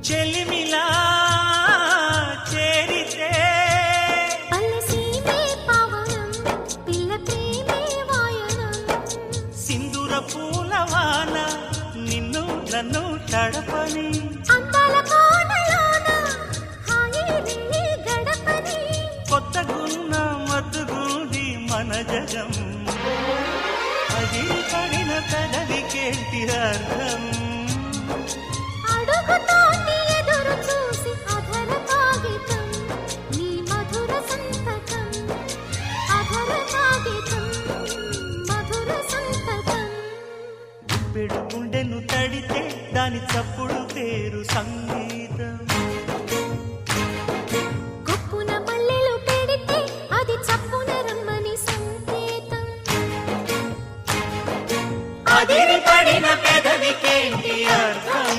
చెలిమిలా చేరితే పల్లెసీమే పావనం పిల్ల ప్రేమే వాయనం సింధూర పూలవాన నిన్ను నన్ను తడపని అందాల కోనలోన హాయి నీ గడపని కొత్తగున్న మత్తుగుంది మన జగం అది పడిన పెదవికేంటి అర్థం అడుగుతోటి ఎదురు చూసి అధర కాగితం నీ మధుర సంతకం అధర కాగితం మధుర సంతకం పెడు గుండెను తడితే దాని చప్పుడు పేరు సంగీతం కొప్పున మల్లెలు పెడితే అది చప్పున రమ్మని సంకేతం అదిరి పడిన పెదవికేంటి అర్థం